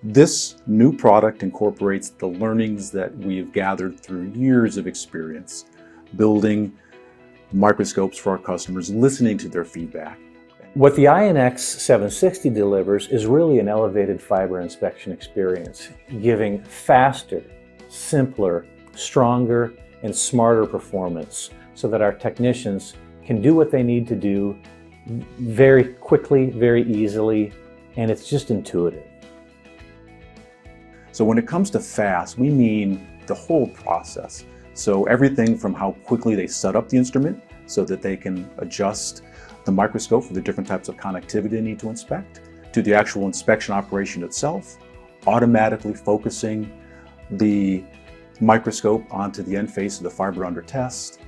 This new product incorporates the learnings that we've gathered through years of experience, building microscopes for our customers, listening to their feedback. What the INX 760 delivers is really an elevated fiber inspection experience, giving faster, simpler, stronger, and smarter performance so that our technicians can do what they need to do very quickly, very easily, and it's just intuitive. So when it comes to fast, we mean the whole process. So everything from how quickly they set up the instrument so that they can adjust the microscope for the different types of connectivity they need to inspect, to the actual inspection operation itself, automatically focusing the microscope onto the end face of the fiber under test,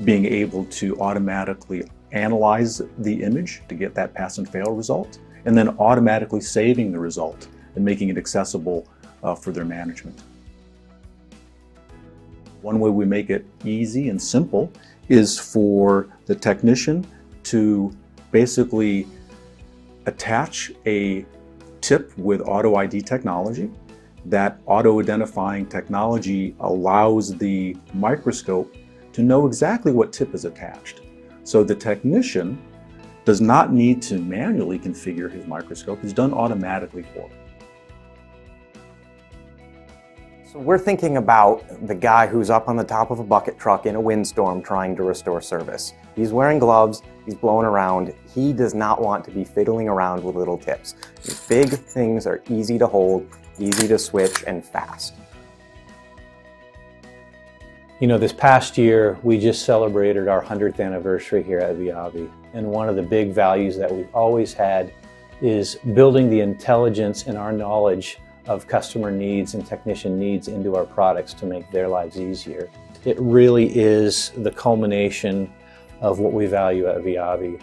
being able to automatically analyze the image to get that pass and fail result, and then automatically saving the result and making it accessible for their management. One way we make it easy and simple is for the technician to basically attach a tip with auto ID technology. That auto-identifying technology allows the microscope to know exactly what tip is attached. So the technician does not need to manually configure his microscope. It's done automatically for him. So we're thinking about the guy who's up on the top of a bucket truck in a windstorm trying to restore service. He's wearing gloves, he's blowing around. He does not want to be fiddling around with little tips. These big things are easy to hold, easy to switch, and fast. You know, this past year, we just celebrated our 100th anniversary here at VIAVI. And one of the big values that we've always had is building the intelligence and our knowledge of customer needs and technician needs into our products to make their lives easier. It really is the culmination of what we value at VIAVI.